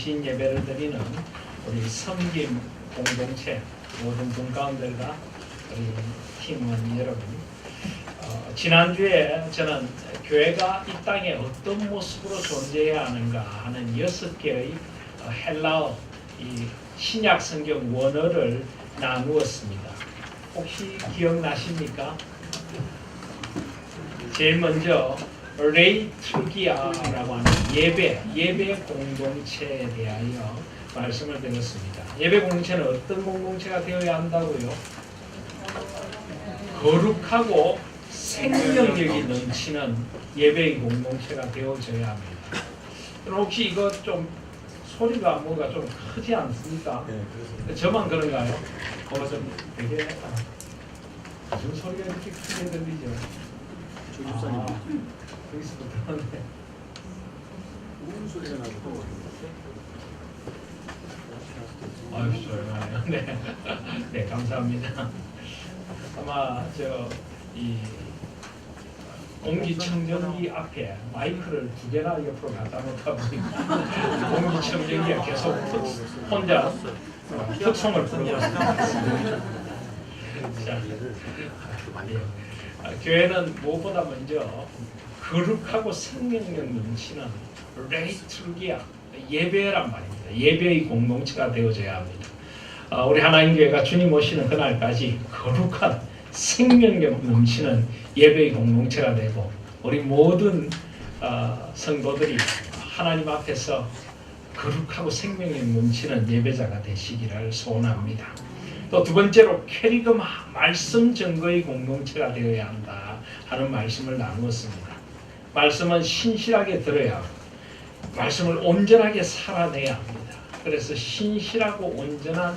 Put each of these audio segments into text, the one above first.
헌신 예배를 드리는 우리 섬김 공동체 모든 분 가운데가 우리 팀원 여러분, 지난주에 저는 교회가 이 땅에 어떤 모습으로 존재해야 하는가 하는 6개의 헬라어 이 신약 성경 원어를 나누었습니다. 혹시 기억나십니까? 제일 먼저 레이투기아라고 하는 예배 공동체에 대하여 말씀을 드렸습니다. 예배 공동체는 어떤 공동체가 되어야 한다고요? 거룩하고 생명력이 넘치는 예배의 공동체가 되어져야 합니다. 혹시 이거 좀 소리가 뭐가 좀 크지 않습니까? 네, 저만 그런가요? 그거 좀 되게 무슨 소리가 이렇게 크게 들리죠? 여기서부터 들었네. 무슨 소리가 나고? 아유, 조용하네요. 네, 네, 감사합니다. 아마 이 공기청정기 앞에 마이크를 2개나 옆으로 갖다 놓다 보니까 공기청정기가 계속 혼자 특성을 부르고 있습니다. 교회는 무엇보다 먼저 거룩하고 생명력 넘치는 레이툴기아 예배란 말입니다. 예배의 공동체가 되어져야 합니다. 우리 하나님교회가 주님 오시는 그날까지 거룩한 생명력 넘치는 예배의 공동체가 되고 우리 모든 성도들이 하나님 앞에서 거룩하고 생명력 넘치는 예배자가 되시기를 소원합니다. 또 두 번째로 캐리그마 말씀 증거의 공동체가 되어야 한다 하는 말씀을 나누었습니다. 말씀은 신실하게 들어야 하고 말씀을 온전하게 살아내야 합니다. 그래서 신실하고 온전한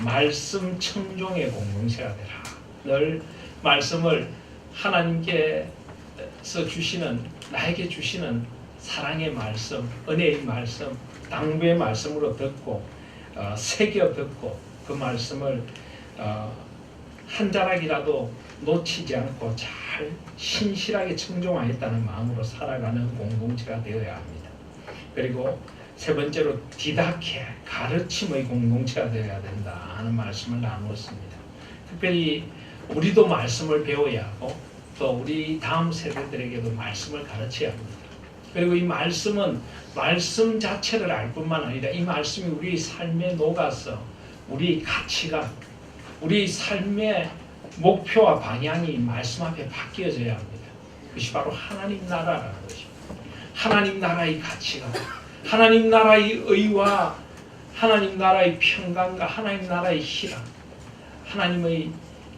말씀 청종의 공동체가 되라. 늘 말씀을 하나님께서 주시는 나에게 주시는 사랑의 말씀, 은혜의 말씀, 당부의 말씀으로 듣고 새겨 듣고 그 말씀을 한 자락이라도 놓치지 않고 잘 신실하게 청종하였다는 마음으로 살아가는 공동체가 되어야 합니다. 그리고 세 번째로 디다케 가르침의 공동체가 되어야 된다 하는 말씀을 나누었습니다. 특별히 우리도 말씀을 배워야 하고 또 우리 다음 세대들에게도 말씀을 가르쳐야 합니다. 그리고 이 말씀은 말씀 자체를 알 뿐만 아니라 이 말씀이 우리 삶에 녹아서 우리 가치관, 우리 삶의 목표와 방향이 말씀 앞에 바뀌어져야 합니다. 그것이 바로 하나님 나라라는 것입니다. 하나님 나라의 가치관, 하나님 나라의 의와 하나님 나라의 평강과 하나님 나라의 희락, 하나님의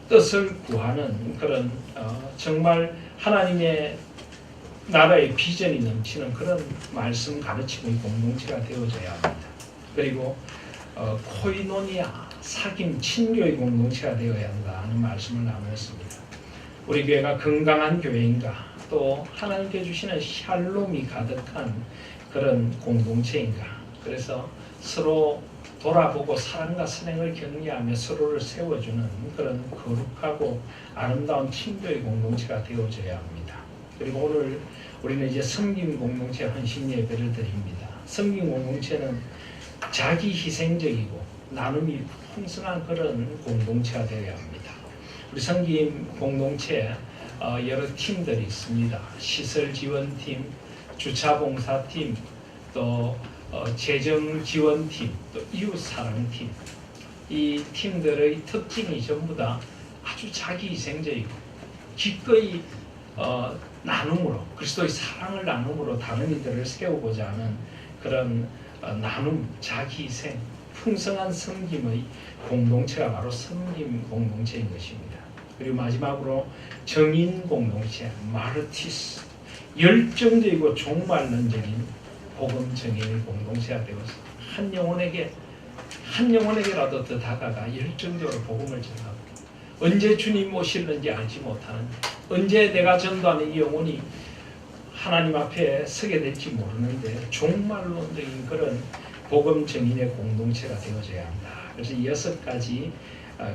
뜻을 구하는 그런 정말 하나님의 나라의 비전이 넘치는 그런 말씀 가르침의 공동체가 되어져야 합니다. 그리고 코이노니아 사귐 친교의 공동체가 되어야 한다 하는 말씀을 나누었습니다. 우리 교회가 건강한 교회인가 또 하나님께 주시는 샬롬이 가득한 그런 공동체인가. 그래서 서로 돌아보고 사랑과 선행을 격려하며 서로를 세워주는 그런 거룩하고 아름다운 친교의 공동체가 되어져야 합니다. 그리고 오늘 우리는 이제 섬김 공동체 헌신 예배를 드립니다. 섬김 공동체는 자기 희생적이고 나눔이 풍성한 그런 공동체가 되어야 합니다. 우리 섬김 공동체에 여러 팀들이 있습니다. 시설지원팀, 주차봉사팀, 또 재정지원팀, 또 이웃사랑팀. 이 팀들의 특징이 전부 다 아주 자기희생적이고 기꺼이 나눔으로 그리스도의 사랑을 나눔으로 다른 이들을 세우고자 하는 그런 나눔, 자기희생, 풍성한 섬김의 공동체가 바로 섬김 공동체인 것입니다. 그리고 마지막으로 정인 공동체, 마르티스, 열정적이고 종말론적인 복음 정인의 공동체가 되어서 한 영혼에게라도 더 다가가 열정적으로 복음을 전하고 언제 주님 오실는지 알지 못하는 언제 내가 전도하는 이 영혼이 하나님 앞에 서게 될지 모르는데 종말론적인 그런 복음 정인의 공동체가 되어져야 한다. 그래서 6가지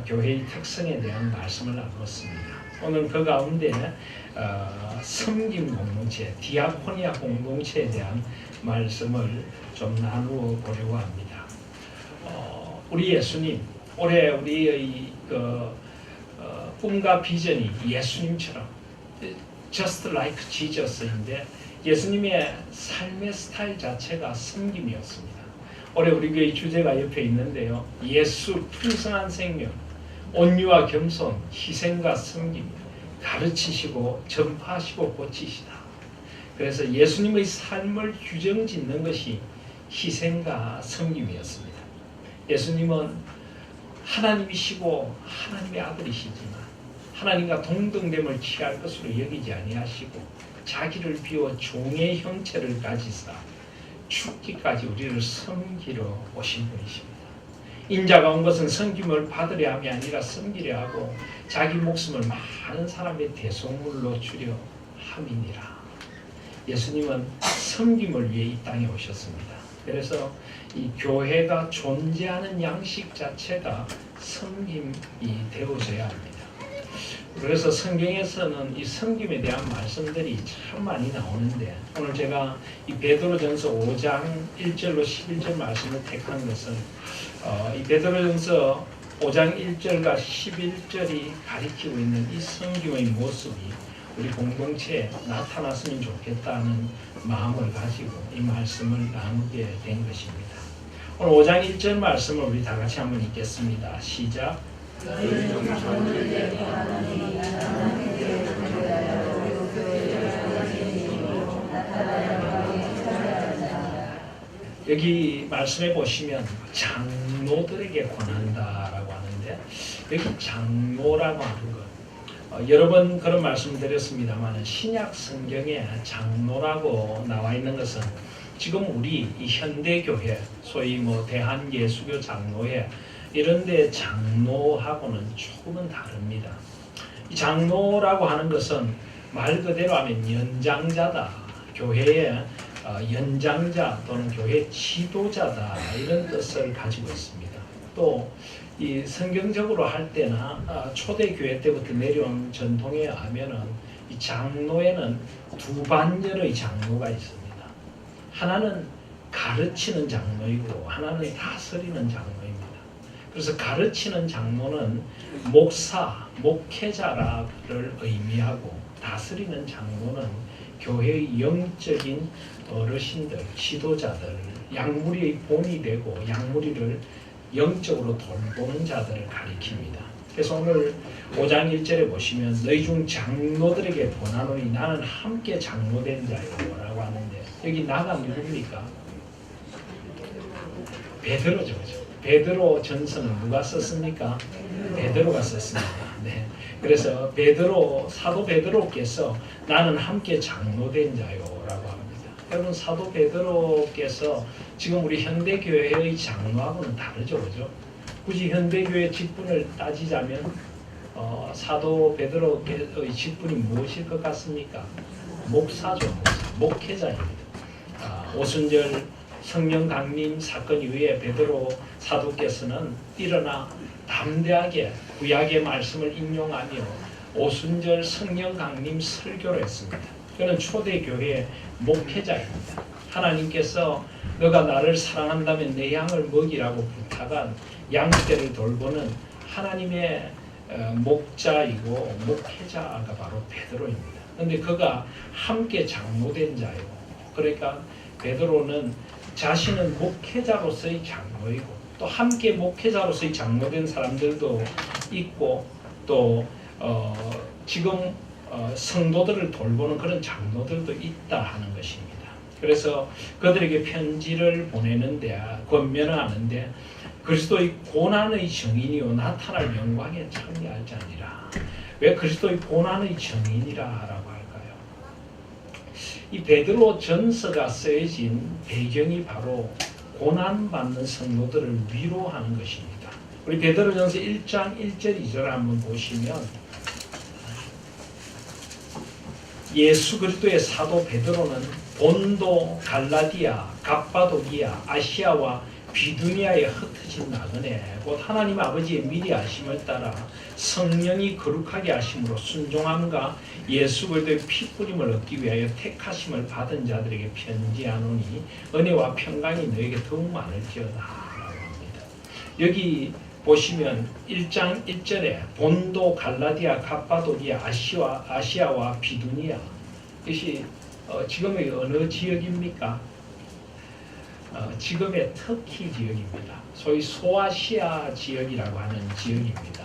교회의 특성에 대한 말씀을 나누었습니다. 오늘 그 가운데 섬김 공동체, 디아코니아 공동체에 대한 말씀을 좀 나누어 보려고 합니다. 우리 예수님, 올해 우리의 꿈과 비전이 예수님처럼 just like Jesus인데 예수님의 삶의 스타일 자체가 섬김이었습니다. 올해 우리 교회 주제가 옆에 있는데요. 예수 풍성한 생명, 온유와 겸손, 희생과 섬김, 가르치시고 전파하시고 고치시다. 그래서 예수님의 삶을 규정짓는 것이 희생과 섬김이었습니다. 예수님은 하나님이시고 하나님의 아들이시지만 하나님과 동등됨을 취할 것으로 여기지 아니하시고 자기를 비워 종의 형체를 가지사 죽기까지 우리를 섬기러 오신 분이십니다. 인자가 온 것은 섬김을 받으려 함이 아니라 섬기려 하고 자기 목숨을 많은 사람의 대속물로 주려 함이니라. 예수님은 섬김을 위해 이 땅에 오셨습니다. 그래서 이 교회가 존재하는 양식 자체가 섬김이 되어져야 합니다. 그래서 성경에서는 이 섬김에 대한 말씀들이 참 많이 나오는데 오늘 제가 이 베드로전서 5장 1절로 11절 말씀을 택한 것은 이 베드로전서 5장 1절과 11절이 가리키고 있는 이 섬김의 모습이 우리 공동체에 나타났으면 좋겠다는 마음을 가지고 이 말씀을 나누게 된 것입니다. 오늘 5장 1절 말씀을 우리 다 같이 한번 읽겠습니다. 시작. 여기 말씀해 보시면 장로들에게 권한다라고 하는데 여기 장로라고 하는 것 여러 번 그런 말씀 드렸습니다만 신약 성경에 장로라고 나와 있는 것은 지금 우리 이 현대교회 소위 대한예수교 장로회 이런데 장로하고는 조금은 다릅니다. 이 장로라고 하는 것은 말 그대로 하면 연장자다. 교회의 연장자 또는 교회 지도자다. 이런 뜻을 가지고 있습니다. 또 이 성경적으로 할 때나 초대교회 때부터 내려온 전통에 하면은 이 장로에는 두 반열의 장로가 있습니다. 하나는 가르치는 장로이고 하나는 다스리는 장로입니다. 그래서 가르치는 장로는 목사, 목회자를 의미하고 다스리는 장로는 교회의 영적인 어르신들, 지도자들, 양무리의 본이 되고 양무리를 영적으로 돌보는 자들을 가리킵니다. 그래서 오늘 5장 1절에 보시면 너희 중 장로들에게 권하노니 나는 함께 장로된 자요라고 하는데 여기 나가 누굽니까? 베드로죠. 베드로 전서는 누가 썼습니까? 베드로가 썼습니다. 네. 그래서 사도 베드로께서 나는 함께 장로된 자요라고 합니다. 여러분 사도 베드로께서 지금 우리 현대교회의 장로하고는 다르죠, 그죠? 굳이 현대교회 직분을 따지자면 사도 베드로의 직분이 무엇일 것 같습니까? 목사죠, 목회자입니다. 오순절 성령 강림 사건 이후에 베드로 사도께서는 일어나 담대하게 구약의 말씀을 인용하며 오순절 성령 강림 설교를 했습니다. 그는 초대교회의 목회자입니다. 하나님께서 너가 나를 사랑한다면 내 양을 먹이라고 부탁한 양떼를 돌보는 하나님의 목자이고 목회자가 바로 베드로입니다. 그런데 그가 함께 장로된 자요. 그러니까 베드로는 자신은 목회자로서의 장로이고 또 함께 목회자로서의 장로된 사람들도 있고 또 지금 성도들을 돌보는 그런 장로들도 있다 하는 것입니다. 그래서 그들에게 편지를 보내는데 권면하는데 그리스도의 고난의 증인이요 나타날 영광에 참여할 자니라. 왜 그리스도의 고난의 증인이라고 할까요? 이 베드로 전서가 쓰여진 배경이 바로 고난받는 성도들을 위로하는 것입니다. 우리 베드로 전서 1장 1절 2절을 한번 보시면 예수 그리스도의 사도 베드로는 본도, 갈라디아, 갑바도기아, 아시아와 비두니아의 흩어진 나그네 곧 하나님 아버지의 미리 아심을 따라 성령이 거룩하게 하심으로 순종함과 예수 그리스도의 피뿌림을 얻기 위하여 택하심을 받은 자들에게 편지하노니 은혜와 평강이 너에게 더욱 많을지어다 라고 합니다. 여기 보시면 1장 1절에 본도, 갈라디아, 갑바도기아, 아시아와 비두니아, 이것이 지금의 어느 지역입니까? 지금의 터키 지역입니다. 소위 소아시아 지역이라고 하는 지역입니다.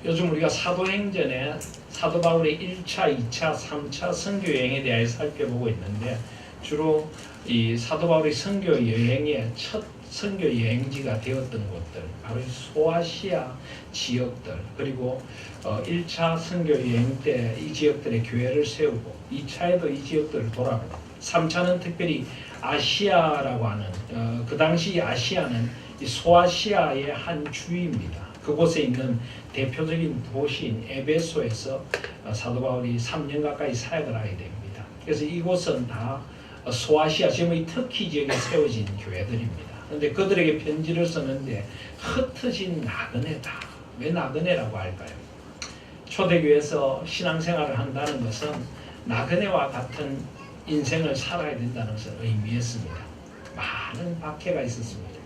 요즘 우리가 사도행전에 사도 바울의 1차, 2차, 3차 선교 여행에 대해 살펴보고 있는데 주로 이 사도 바울의 선교 여행의 첫 선교 여행지가 되었던 곳들, 바로 소아시아 지역들, 그리고 1차 선교 여행 때 이 지역들의 교회를 세우고 2차에도 이 지역들을 돌아보고 3차는 특별히 아시아라고 하는 그 당시 아시아는 이 소아시아의 한 주입니다. 그곳에 있는 대표적인 도시인 에베소에서 사도 바울이 3년 가까이 사역을 하게 됩니다. 그래서 이곳은 다 소아시아, 지금의 터키 지역에 세워진 교회들입니다. 그런데 그들에게 편지를 썼는데 흩어진 나그네다. 왜 나그네라고 할까요? 초대교회에서 신앙생활을 한다는 것은 나그네와 같은 인생을 살아야 된다는 것을 의미했습니다. 많은 박해가 있었습니다.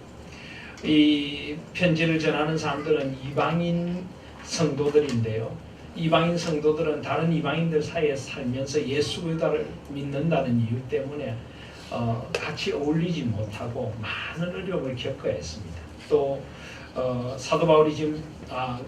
이 편지를 전하는 사람들은 이방인 성도들인데요. 이방인 성도들은 다른 이방인들 사이에 살면서 예수 그리스도를 믿는다는 이유 때문에 같이 어울리지 못하고 많은 어려움을 겪어야 했습니다. 또 사도 바울이 지금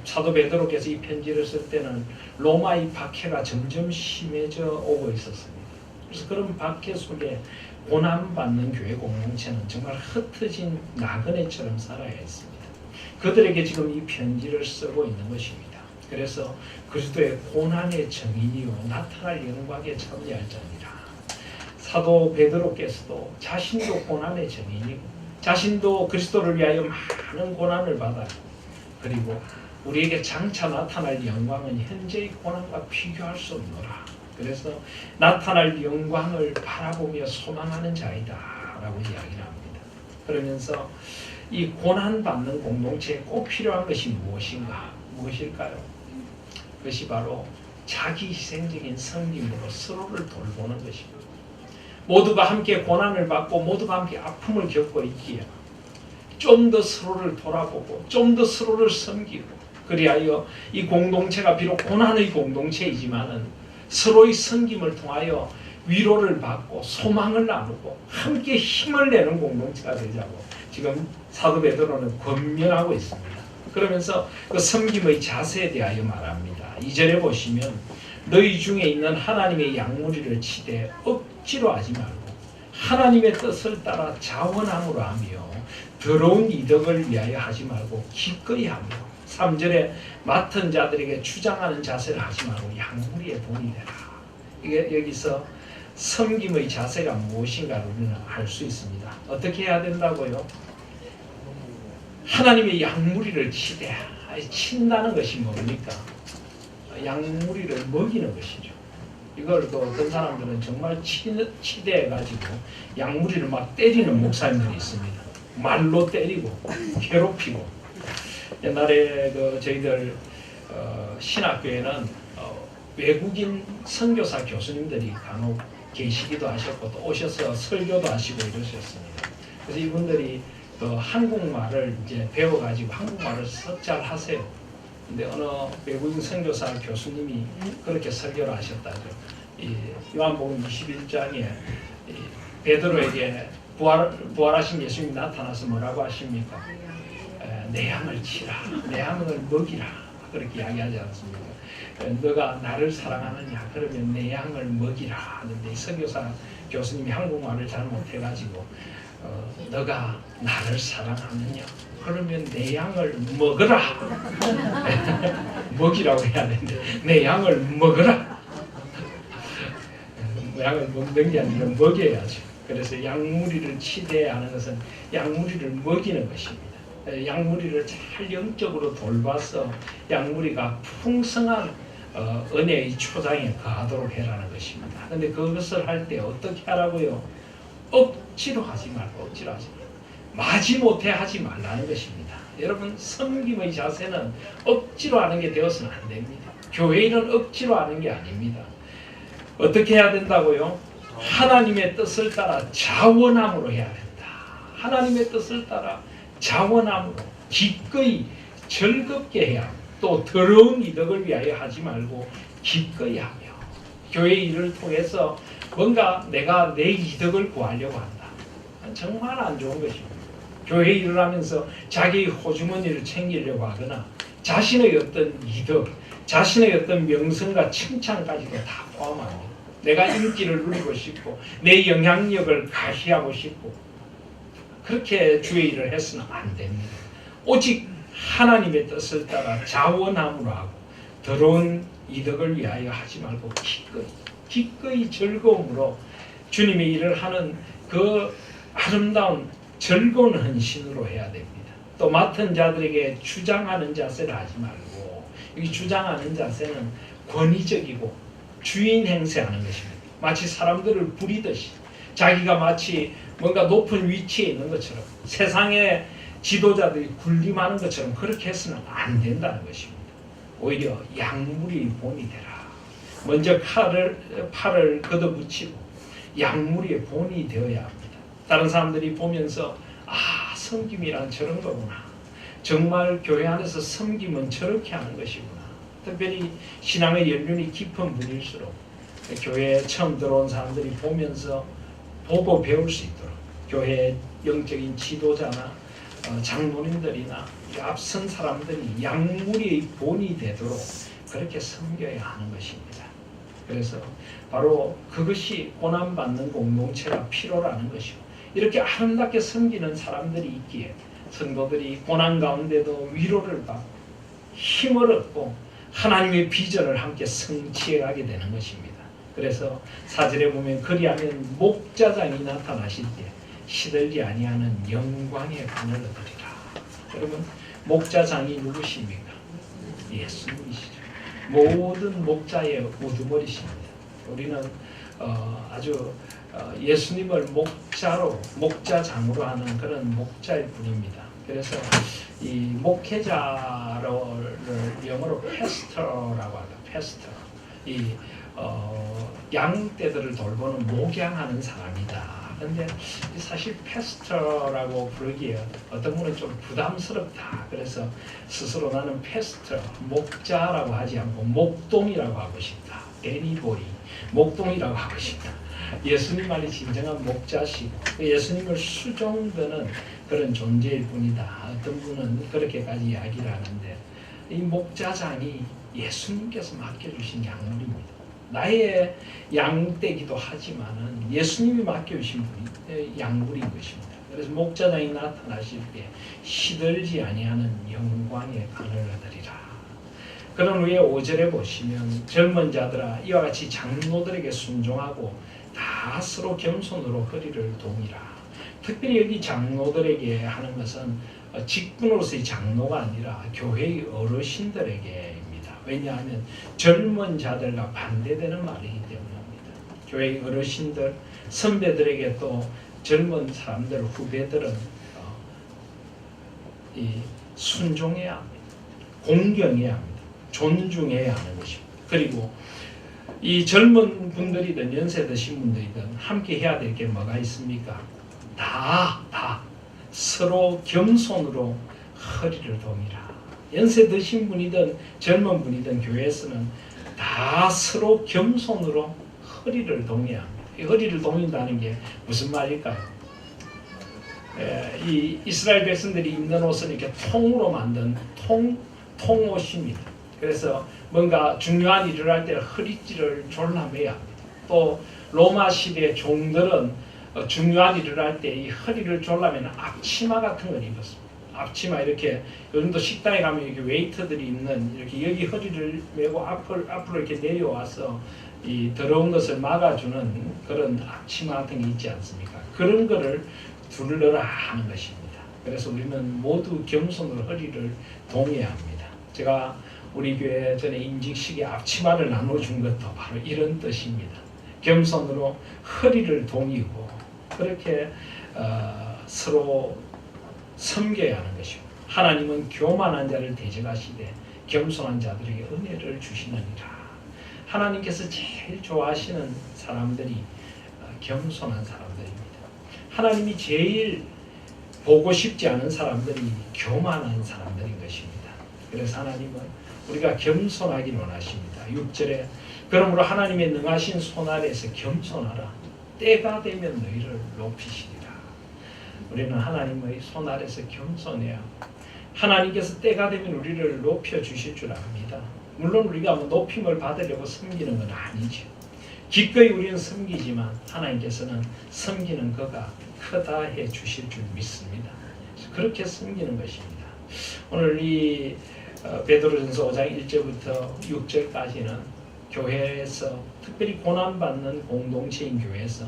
사도 베드로께서 이 편지를 쓸 때는 로마의 박해가 점점 심해져 오고 있었습니다. 그래서 그런 박해 속에 고난받는 교회 공동체는 정말 흩어진 나그네처럼 살아야 했습니다. 그들에게 지금 이 편지를 쓰고 있는 것입니다. 그래서 그리스도의 고난의 정인이요 나타날 영광에 참여할 자니라. 사도 베드로께서도 자신도 고난의 정인이고 자신도 그리스도를 위하여 많은 고난을 받아요. 그리고 우리에게 장차 나타날 영광은 현재의 고난과 비교할 수 없노라. 그래서 나타날 영광을 바라보며 소망하는 자이다 라고 이야기를 합니다. 그러면서 이 고난받는 공동체에 꼭 필요한 것이 무엇일까요? 그것이 바로 자기 희생적인 섬김으로 서로를 돌보는 것입니다. 모두가 함께 고난을 받고 모두가 함께 아픔을 겪고 있기에 좀 더 서로를 돌아보고 좀 더 서로를 섬기고 그리하여 이 공동체가 비록 고난의 공동체이지만은 서로의 섬김을 통하여 위로를 받고 소망을 나누고 함께 힘을 내는 공동체가 되자고 지금 사도 베드로는 권면하고 있습니다. 그러면서 그 섬김의 자세에 대하여 말합니다. 2절에 보시면 너희 중에 있는 하나님의 양무리를 치되 억지로 하지 말고 하나님의 뜻을 따라 자원함으로 하며 더러운 이득을 위하여 하지 말고 기꺼이 하며 3절에 맡은 자들에게 주장하는 자세를 하지 말고 양무리의 본이 되라. 이게 여기서 섬김의 자세가 무엇인가를 우리는 알 수 있습니다. 어떻게 해야 된다고요? 하나님의 양무리를 친다는 것이 뭡니까? 양무리를 먹이는 것이죠. 이걸 또 어떤 사람들은 정말 치대해가지고 양무리를 막 때리는 목사님들이 있습니다. 말로 때리고 괴롭히고. 옛날에 저희들 신학교에는 외국인 선교사 교수님들이 간혹 계시기도 하셨고 또 오셔서 설교도 하시고 이러셨습니다. 그래서 이분들이 한국말을 이제 배워가지고 한국말을 썩 잘 하세요. 근데 어느 외국인 선교사 교수님이 그렇게 설교를 하셨다죠. 요한복음 21장에 베드로에게 부활하신 예수님이 나타나서 뭐라고 하십니까? 내 양을 치라, 내 양을 먹이라 그렇게 이야기하지 않습니까? 너가 나를 사랑하느냐? 그러면 내 양을 먹이라 하는데 선교사 교수님이 한국말을 잘 못해가지고 너가 나를 사랑하느냐? 그러면 내 양을 먹으라. 먹이라고 해야 되는데 내 양을 먹으라. 양을 먹는 게 아니라 먹여야죠. 그래서 양무리를 치대하는 것은 양무리를 먹이는 것입니다. 양무리를 잘 영적으로 돌봐서 양무리가 풍성한 은혜의 초장에 거하도록 해라는 것입니다. 그런데 그것을 할 때 어떻게 하라고요? 억지로 하지 말고 억지로 하지 말고 마지못해 하지 말라는 것입니다. 여러분, 섬김의 자세는 억지로 하는 게 되어서는 안 됩니다. 교회 일은 억지로 하는 게 아닙니다. 어떻게 해야 된다고요? 하나님의 뜻을 따라 자원함으로 해야 된다. 하나님의 뜻을 따라 자원함으로 기꺼이 즐겁게 해야 합니다. 또 더러운 이득을 위하여 하지 말고 기꺼이 하며 교회 일을 통해서 뭔가 내가 내 이득을 구하려고 한다. 정말 안 좋은 것입니다. 교회 일을 하면서 자기의 호주머니를 챙기려고 하거나 자신의 어떤 이득, 자신의 어떤 명성과 칭찬까지도 다 포함합니다. 내가 인기를 누리고 싶고 내 영향력을 가시하고 싶고 그렇게 주의 일을 해서는 안 됩니다. 오직 하나님의 뜻을 따라 자원함으로 하고 더러운 이득을 위하여 하지 말고 기꺼이 즐거움으로 주님의 일을 하는 그 아름다운 즐거운 헌신으로 해야 됩니다. 또 맡은 자들에게 주장하는 자세를 하지 말고, 이 주장하는 자세는 권위적이고 주인 행세하는 것입니다. 마치 사람들을 부리듯이 자기가 마치 뭔가 높은 위치에 있는 것처럼 세상의 지도자들이 군림하는 것처럼 그렇게 해서는 안 된다는 것입니다. 오히려 약물이 본이 되라. 먼저 팔을 걷어붙이고 약물의 본이 되어야 합니다. 다른 사람들이 보면서 섬김이란 저런 거구나. 정말 교회 안에서 섬김은 저렇게 하는 것이구나. 특별히 신앙의 연륜이 깊은 분일수록 교회에 처음 들어온 사람들이 보면서 보고 배울 수 있도록 교회의 영적인 지도자나 장로님들이나 앞선 사람들이 약물의 본이 되도록 그렇게 섬겨야 하는 것입니다. 그래서 바로 그것이 고난받는 공동체가 필요라는 것이고, 이렇게 아름답게 섬기는 사람들이 있기에 성도들이 고난 가운데도 위로를 받고 힘을 얻고 하나님의 비전을 함께 성취해가게 되는 것입니다. 그래서 4절에 보면 그리하면 목자장이 나타나실 때 시들지 아니하는 영광의 관을 얻으리라. 여러분, 목자장이 누구십니까? 예수님이시죠. 모든 목자의 우두머리십니다. 우리는 아주 예수님을 목자장으로 하는 그런 목자일 뿐입니다. 그래서 이 목회자를 영어로 패스터라고 합니다. 패스터. 이 양떼들을 돌보는 목양하는 사람이다. 근데 사실 패스터라고 부르기에 어떤 분은 좀 부담스럽다. 그래서 스스로 나는 패스터, 목자라고 하지 않고 목동이라고 하고 싶다. 애니보이, 목동이라고 하고 싶다. 예수님만이 진정한 목자시고 예수님을 수종드는 그런 존재일 뿐이다. 어떤 분은 그렇게까지 이야기를 하는데, 이 목자장이 예수님께서 맡겨주신 양물입니다. 나의 양떼기도 하지만은 예수님이 맡겨주신 분이 양물인 것입니다. 그래서 목자장이 나타나실 때 시들지 아니하는 영광의 관을 얻으리라. 그런 후에 5절에 보시면 젊은 자들아 이와 같이 장로들에게 순종하고 다 서로 겸손으로 허리를 동이라. 특별히 여기 장로들에게 하는 것은 직분으로서의 장로가 아니라 교회의 어르신들에게입니다. 왜냐하면 젊은 자들과 반대되는 말이기 때문입니다. 교회의 어르신들, 선배들에게 또 젊은 사람들, 후배들은 순종해야 합니다. 공경해야 합니다. 존중해야 하는 것입니다. 그리고 이 젊은 분들이든 연세 드신 분들이든 함께 해야 될 게 뭐가 있습니까? 다 서로 겸손으로 허리를 동이라. 연세 드신 분이든 젊은 분이든 교회에서는 다 서로 겸손으로 허리를 동여야 합니다. 이 허리를 동인다는 게 무슨 말일까요? 이 이스라엘 백성들이 입는 옷은 이렇게 통으로 만든 통옷입니다. 그래서 뭔가 중요한 일을 할 때 허리띠를 졸라매야 합니다. 또 로마 시대 종들은 중요한 일을 할 때 이 허리를 졸라매는 앞치마 같은 걸 입었습니다. 앞치마 이렇게 요즘도 식당에 가면 이렇게 웨이터들이 입는 이렇게 여기 허리를 메고 앞으로 이렇게 내려와서 이 더러운 것을 막아주는 그런 앞치마 같은 게 있지 않습니까? 그런 거를 둘러라 하는 것입니다. 그래서 우리는 모두 겸손으로 허리를 동여야 합니다. 제가 우리 교회 전에 임직식에 앞치마를 나눠준 것도 바로 이런 뜻입니다. 겸손으로 허리를 동이고 그렇게 서로 섬겨야 하는 것이고 하나님은 교만한 자를 대적하시되 겸손한 자들에게 은혜를 주시느니라. 하나님께서 제일 좋아하시는 사람들이 겸손한 사람들입니다. 하나님이 제일 보고 싶지 않은 사람들이 교만한 사람들인 것입니다. 그래서 하나님은 우리가 겸손하기를 원하십니다. 6절에 그러므로 하나님의 능하신 손 아래에서 겸손하라. 때가 되면 너희를 높이시리라. 우리는 하나님의 손 아래에서 겸손해야 하나님께서 때가 되면 우리를 높여주실 줄 압니다. 물론 우리가 높임을 받으려고 섬기는 건 아니죠. 기꺼이 우리는 섬기지만 하나님께서는 섬기는 그가 크다 해 주실 줄 믿습니다. 그렇게 섬기는 것입니다. 오늘 이 베드로전서 5장 1절부터 6절까지는 교회에서 특별히 고난받는 공동체인 교회에서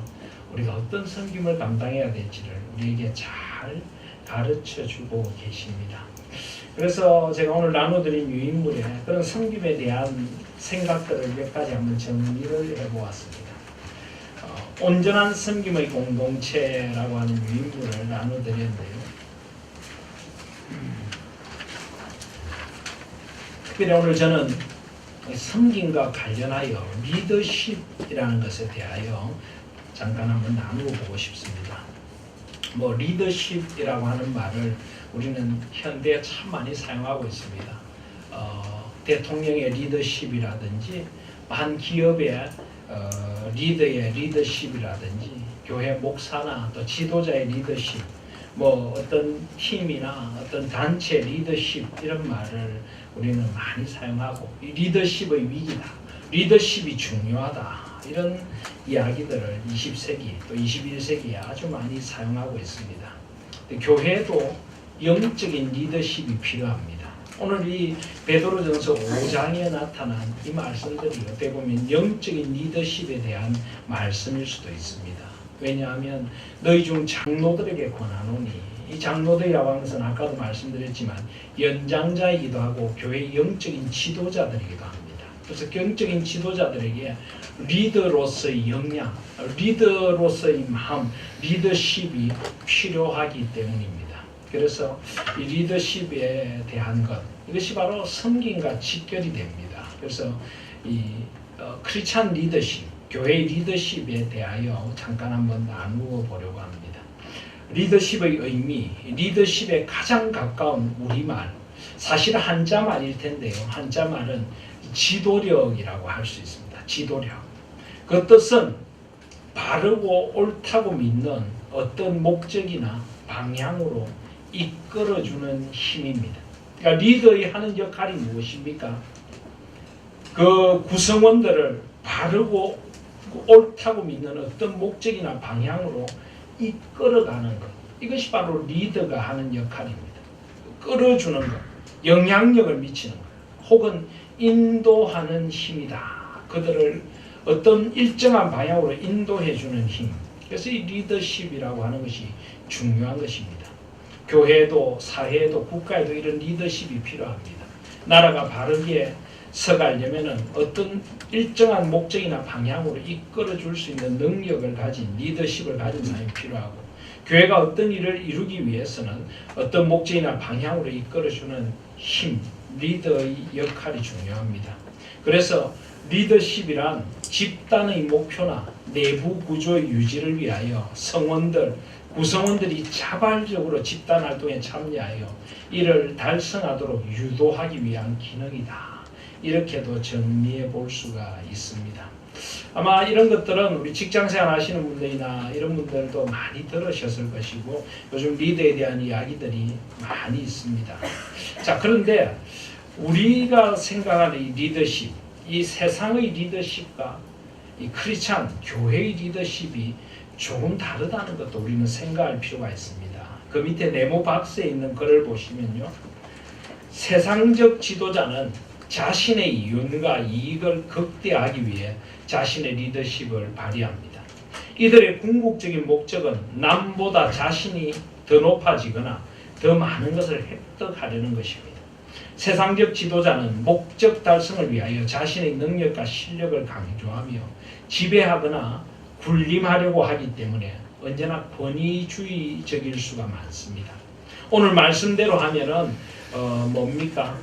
우리가 어떤 섬김을 감당해야 될지를 우리에게 잘 가르쳐주고 계십니다. 그래서 제가 오늘 나눠드린 유인물에 그런 섬김에 대한 생각들을 몇 가지 한번 정리를 해보았습니다. 온전한 섬김의 공동체라고 하는 유인물을 나눠드렸는데요. 특별히 오늘 저는 섬김과 관련하여 리더십이라는 것에 대하여 잠깐 한번 나누어 보고 싶습니다. 리더십이라고 하는 말을 우리는 현대에 참 많이 사용하고 있습니다. 대통령의 리더십이라든지 한 기업의 리더의 리더십이라든지 교회 목사나 또 지도자의 리더십, 어떤 팀이나 어떤 단체 리더십 이런 말을 우리는 많이 사용하고 이 리더십의 위기다, 리더십이 중요하다 이런 이야기들을 20세기 또 21세기에 아주 많이 사용하고 있습니다. 교회도 영적인 리더십이 필요합니다. 오늘 이 베드로전서 5장에 나타난 이 말씀들이 어떻게 보면 영적인 리더십에 대한 말씀일 수도 있습니다. 왜냐하면 너희 중 장로들에게 권하노니, 이 장로들이라고 하는 것은 아까도 말씀드렸지만 연장자이기도 하고 교회의 영적인 지도자들이기도 합니다. 그래서 영적인 지도자들에게 리더로서의 역량, 리더로서의 마음, 리더십이 필요하기 때문입니다. 그래서 이 리더십에 대한 것, 이것이 바로 섬김과 직결이 됩니다. 그래서 이 크리스찬 리더십, 교회의 리더십에 대하여 잠깐 한번 나누어 보려고 합니다. 리더십의 의미, 리더십에 가장 가까운 우리말, 사실 한자말일 텐데요. 한자말은 지도력이라고 할 수 있습니다. 지도력. 그 뜻은 바르고 옳다고 믿는 어떤 목적이나 방향으로 이끌어주는 힘입니다. 그러니까 리더의 하는 역할이 무엇입니까? 그 구성원들을 바르고 옳다고 믿는 어떤 목적이나 방향으로 이끌어가는 것. 이것이 바로 리더가 하는 역할입니다. 끌어주는 것, 영향력을 미치는 것, 혹은 인도하는 힘이다. 그들을 어떤 일정한 방향으로 인도해주는 힘. 그래서 이 리더십이라고 하는 것이 중요한 것입니다. 교회도 사회도 국가에도 이런 리더십이 필요합니다. 나라가 바르게 서가려면 어떤 일정한 목적이나 방향으로 이끌어줄 수 있는 능력을 가진 리더십을 가진 사람이 필요하고, 교회가 어떤 일을 이루기 위해서는 어떤 목적이나 방향으로 이끌어주는 힘, 리더의 역할이 중요합니다. 그래서 리더십이란 집단의 목표나 내부 구조의 유지를 위하여 구성원들이 자발적으로 집단 활동에 참여하여 이를 달성하도록 유도하기 위한 기능이다. 이렇게도 정리해 볼 수가 있습니다. 아마 이런 것들은 우리 직장생활 하시는 분들이나 이런 분들도 많이 들으셨을 것이고 요즘 리더에 대한 이야기들이 많이 있습니다. 자, 그런데 우리가 생각하는 이 리더십, 이 세상의 리더십과 이 크리스찬 교회의 리더십이 조금 다르다는 것도 우리는 생각할 필요가 있습니다. 그 밑에 네모 박스에 있는 글을 보시면요, 세상적 지도자는 자신의 이윤과 이익을 극대화하기 위해 자신의 리더십을 발휘합니다. 이들의 궁극적인 목적은 남보다 자신이 더 높아지거나 더 많은 것을 획득하려는 것입니다. 세상적 지도자는 목적 달성을 위하여 자신의 능력과 실력을 강조하며 지배하거나 군림하려고 하기 때문에 언제나 권위주의적일 수가 많습니다. 오늘 말씀대로 하면은 뭡니까?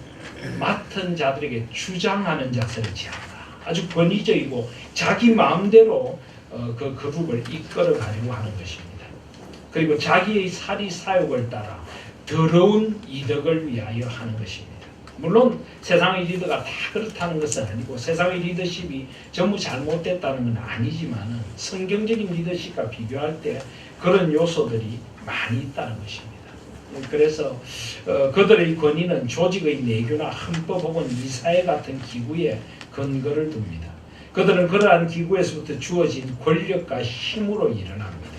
맡은 자들에게 주장하는 자세를 취한다. 아주 권위적이고 자기 마음대로 그 그룹을 이끌어 가려고 하는 것입니다. 그리고 자기의 사리 사욕을 따라 더러운 이득을 위하여 하는 것입니다. 물론 세상의 리더가 다 그렇다는 것은 아니고 세상의 리더십이 전부 잘못됐다는 건 아니지만 성경적인 리더십과 비교할 때 그런 요소들이 많이 있다는 것입니다. 그래서 그들의 권위는 조직의 내규나 헌법 혹은 이사회 같은 기구에 근거를 둡니다. 그들은 그러한 기구에서부터 주어진 권력과 힘으로 일어납니다.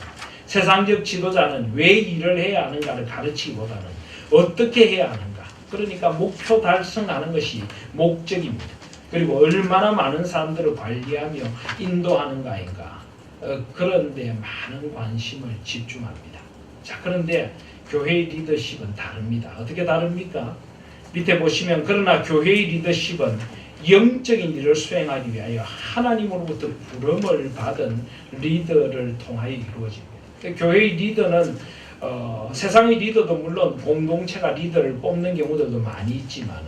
세상적 지도자는 왜 일을 해야 하는가를 가르치기보다는 어떻게 해야 하는가, 그러니까 목표 달성하는 것이 목적입니다. 그리고 얼마나 많은 사람들을 관리하며 인도하는가인가, 그런 데 많은 관심을 집중합니다. 자, 그런데 교회의 리더십은 다릅니다. 어떻게 다릅니까? 밑에 보시면 그러나 교회의 리더십은 영적인 일을 수행하기 위하여 하나님으로부터 부름을 받은 리더를 통하여 이루어집니다. 교회의 리더는 세상의 리더도 물론 공동체가 리더를 뽑는 경우들도 많이 있지만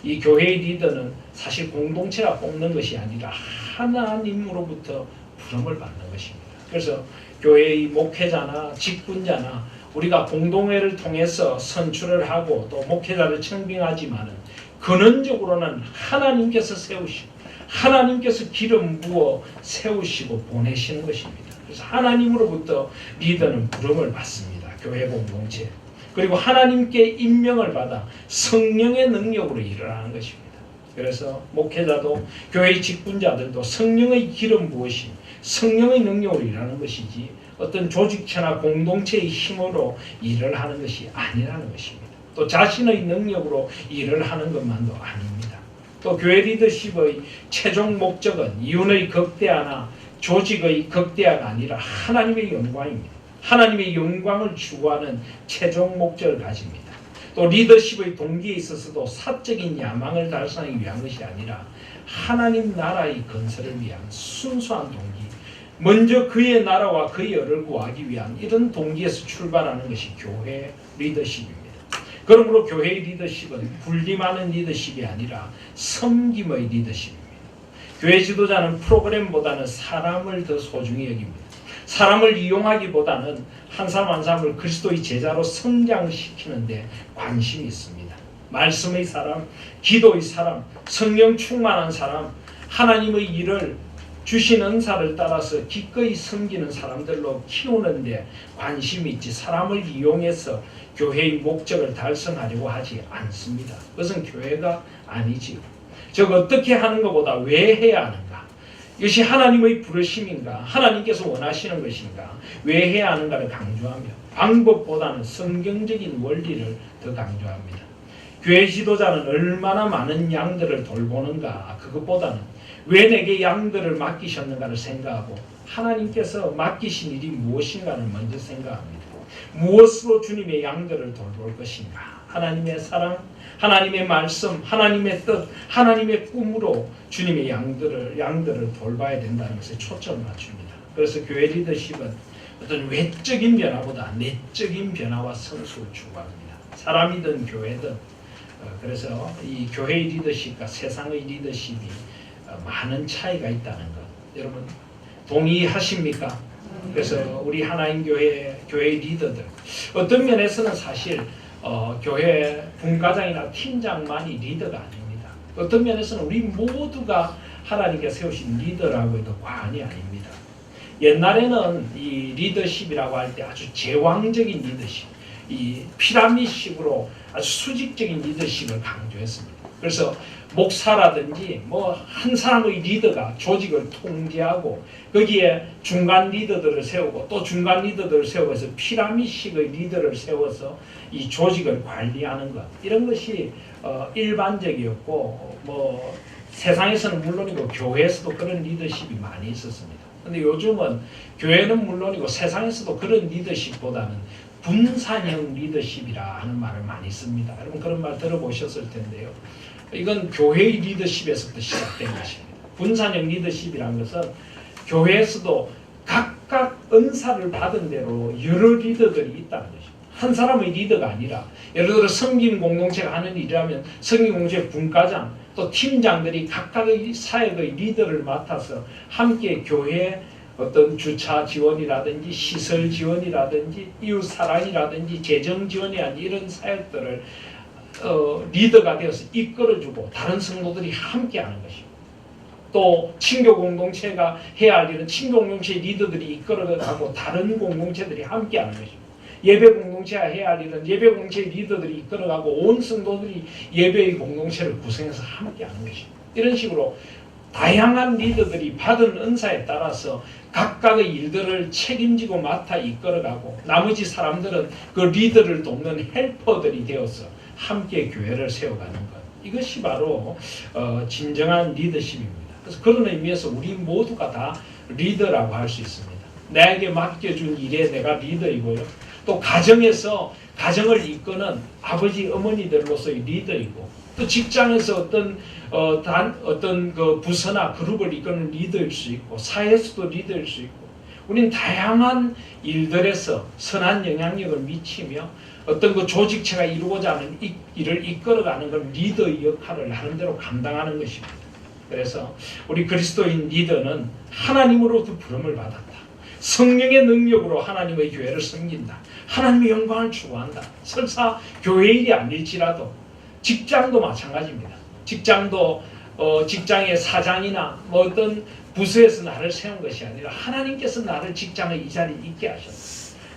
이 교회의 리더는 사실 공동체가 뽑는 것이 아니라 하나님으로부터 부름을 받는 것입니다. 그래서 교회의 목회자나 직분자나 우리가 공동회를 통해서 선출을 하고 또 목회자를 청빙하지만 근원적으로는 하나님께서 세우시고 하나님께서 기름 부어 세우시고 보내시는 것입니다. 그래서 하나님으로부터 리더는 부름을 받습니다. 교회 공동체. 그리고 하나님께 임명을 받아 성령의 능력으로 일을 하는 것입니다. 그래서 목회자도 교회의 직분자들도 성령의 기름 부으심, 성령의 능력으로 일하는 것이지 어떤 조직체나 공동체의 힘으로 일을 하는 것이 아니라는 것입니다. 또 자신의 능력으로 일을 하는 것만도 아닙니다. 또 교회 리더십의 최종 목적은 이윤의 극대화나 조직의 극대화가 아니라 하나님의 영광입니다. 하나님의 영광을 추구하는 최종 목적을 가집니다. 또 리더십의 동기에 있어서도 사적인 야망을 달성하기 위한 것이 아니라 하나님 나라의 건설을 위한 순수한 동기, 먼저 그의 나라와 그의 열을 구하기 위한 이런 동기에서 출발하는 것이 교회 리더십입니다. 그러므로 교회의 리더십은 군림하는 리더십이 아니라 섬김의 리더십입니다. 교회 지도자는 프로그램보다는 사람을 더 소중히 여깁니다. 사람을 이용하기보다는 한 사람 한 사람을 그리스도의 제자로 성장시키는 데 관심이 있습니다. 말씀의 사람, 기도의 사람, 성령 충만한 사람, 하나님의 일을 주신 은사를 따라서 기꺼이 섬기는 사람들로 키우는 데 관심이 있지 사람을 이용해서 교회의 목적을 달성하려고 하지 않습니다. 그것은 교회가 아니지요. 즉 어떻게 하는 것보다 왜 해야 하는가? 이것이 하나님의 부르심인가? 하나님께서 원하시는 것인가? 왜 해야 하는가를 강조하며 방법보다는 성경적인 원리를 더 강조합니다. 교회 지도자는 얼마나 많은 양들을 돌보는가? 그것보다는 왜 내게 양들을 맡기셨는가를 생각하고 하나님께서 맡기신 일이 무엇인가를 먼저 생각합니다. 무엇으로 주님의 양들을 돌볼 것인가? 하나님의 사랑, 하나님의 말씀, 하나님의 뜻, 하나님의 꿈으로 주님의 양들을 돌봐야 된다는 것에 초점을 맞춥니다. 그래서 교회 리더십은 어떤 외적인 변화보다 내적인 변화와 성숙을 추구합니다. 사람이든 교회든. 그래서 이 교회의 리더십과 세상의 리더십이 많은 차이가 있다는 것 여러분 동의하십니까? 그래서 우리 하나님 교회의 리더들 어떤 면에서는 사실 교회 분과장이나 팀장만이 리더가 아닙니다. 어떤 면에서는 우리 모두가 하나님께 세우신 리더라고 해도 과언이 아닙니다. 옛날에는 이 리더십이라고 할 때 아주 제왕적인 리더십, 이 피라미드식으로 아주 수직적인 리더십을 강조했습니다. 그래서 목사라든지 한 사람의 리더가 조직을 통제하고 거기에 중간 리더들을 세우고 또 중간 리더들을 세워서 피라미드식의 리더를 세워서 이 조직을 관리하는 것 이런 것이 일반적이었고 세상에서는 물론이고 교회에서도 그런 리더십이 많이 있었습니다. 그런데 요즘은 교회는 물론이고 세상에서도 그런 리더십보다는 분산형 리더십이라 하는 말을 많이 씁니다. 여러분 그런 말 들어보셨을 텐데요. 이건 교회의 리더십에서부터 시작된 것입니다. 분산형 리더십이라는 것은 교회에서도 각각 은사를 받은 대로 여러 리더들이 있다는 것입니다. 한 사람의 리더가 아니라 예를 들어 성김 공동체가 하는 일이라면 성김 공동체 분과장 또 팀장들이 각각의 사역의 리더를 맡아서 함께 교회 어떤 주차 지원이라든지 시설 지원이라든지 이웃 사랑이라든지 재정 지원이라든지 이런 사역들을 리더가 되어서 이끌어주고 다른 성도들이 함께 하는 것입니다. 또 친교 공동체가 해야 할 일은 친교 공동체 리더들이 이끌어가고 다른 공동체들이 함께 하는 것입니다. 예배 공동체가 해야 할 일은 예배 공동체 리더들이 이끌어가고 온 성도들이 예배의 공동체를 구성해서 함께 하는 것입니다. 이런 식으로 다양한 리더들이 받은 은사에 따라서 각각의 일들을 책임지고 맡아 이끌어가고 나머지 사람들은 그 리더를 돕는 헬퍼들이 되어서 함께 교회를 세워가는 것. 이것이 바로 진정한 리더십입니다. 그래서 그런 의미에서 우리 모두가 다 리더라고 할 수 있습니다. 나에게 맡겨준 일에 내가 리더이고요. 또 가정에서 가정을 이끄는 아버지 어머니들로서의 리더이고 또 직장에서 어떤 그 부서나 그룹을 이끄는 리더일 수 있고 사회에서도 리더일 수 있고 우리는 다양한 일들에서 선한 영향력을 미치며 어떤 그 조직체가 이루고자 하는 일을 이끌어가는 건 리더의 역할을 나름대로 감당하는 것입니다. 그래서 우리 그리스도인 리더는 하나님으로부터 부름을 받았다. 성령의 능력으로 하나님의 교회를 섬긴다. 하나님의 영광을 추구한다. 설사 교회 일이 아닐지라도 직장도 마찬가지입니다. 직장도 직장의 사장이나 어떤 부서에서 나를 세운 것이 아니라 하나님께서 나를 직장의 이 자리에 있게 하셨다.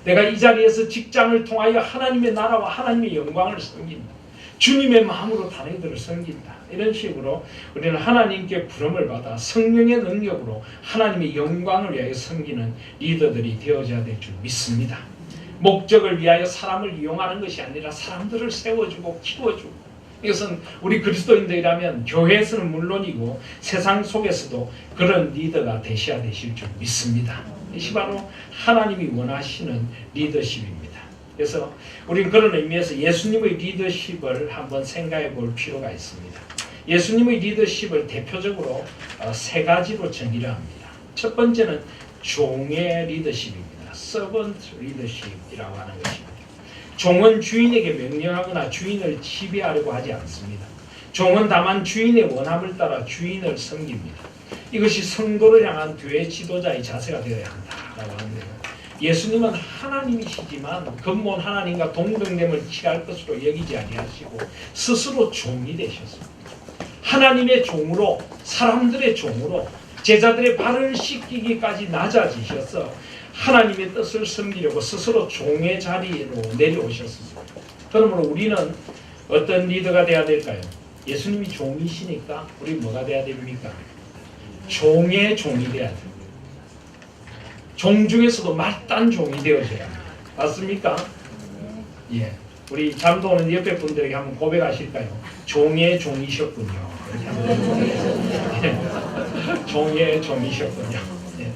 내가 이 자리에서 직장을 통하여 하나님의 나라와 하나님의 영광을 섬긴다. 주님의 마음으로 다른 이들을 섬긴다. 이런 식으로 우리는 하나님께 부름을 받아 성령의 능력으로 하나님의 영광을 위하여 섬기는 리더들이 되어져야 될 줄 믿습니다. 목적을 위하여 사람을 이용하는 것이 아니라 사람들을 세워주고 키워주고 이것은 우리 그리스도인들이라면 교회에서는 물론이고 세상 속에서도 그런 리더가 되셔야 되실 줄 믿습니다. 이것이 바로 하나님이 원하시는 리더십입니다. 그래서 우리는 그런 의미에서 예수님의 리더십을 한번 생각해 볼 필요가 있습니다. 예수님의 리더십을 대표적으로 세 가지로 정의를 합니다. 첫 번째는 종의 리더십입니다. servant leadership이라고 하는 것입니다. 종은 주인에게 명령하거나 주인을 지배하려고 하지 않습니다. 종은 다만 주인의 원함을 따라 주인을 섬깁니다. 이것이 성도를 향한 교회 지도자의 자세가 되어야 한다라고 하는데요. 예수님은 하나님이시지만 근본 하나님과 동등됨을 취할 것으로 여기지 아니하시고 스스로 종이 되셨습니다. 하나님의 종으로 사람들의 종으로 제자들의 발을 씻기기까지 낮아지셔서 하나님의 뜻을 섬기려고 스스로 종의 자리로 내려오셨습니다. 그러므로 우리는 어떤 리더가 돼야 될까요? 예수님이 종이시니까 우리 뭐가 돼야 됩니까? 종의 종이 돼야 됩니다. 종 중에서도 말단 종이 되어져야 합니다. 맞습니까? 예. 우리 잠도 오는 옆에 분들에게 한번 고백하실까요? 종의 종이셨군요. 종의 종이셨군요. 예.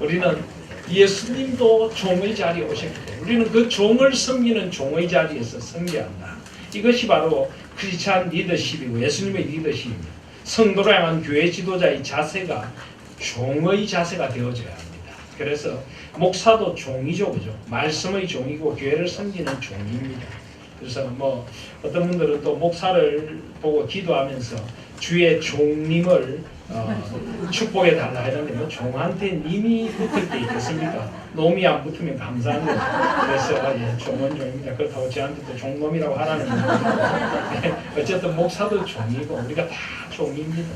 우리는 예수님도 종의 자리에 오셨기 때문에 우리는 그 종을 섬기는 종의 자리에서 섬겨야 한다. 이것이 바로 크리스찬 리더십이고 예수님의 리더십입니다. 성도를 향한 교회 지도자의 자세가 종의 자세가 되어져야 합니다. 그래서 목사도 종이죠, 그죠? 말씀의 종이고 교회를 섬기는 종입니다. 그래서 뭐 어떤 분들은 또 목사를 보고 기도하면서 주의 종님을 축복해 달라 했는데 뭐 종한테 님이 붙을 때 있겠습니까? 놈이 안 붙으면 감사한 거죠. 그래서 예, 종은 종입니다. 그렇다고 저한테도 종놈이라고 하라는 겁니다. 어쨌든 목사도 종이고 우리가 다 종입니다.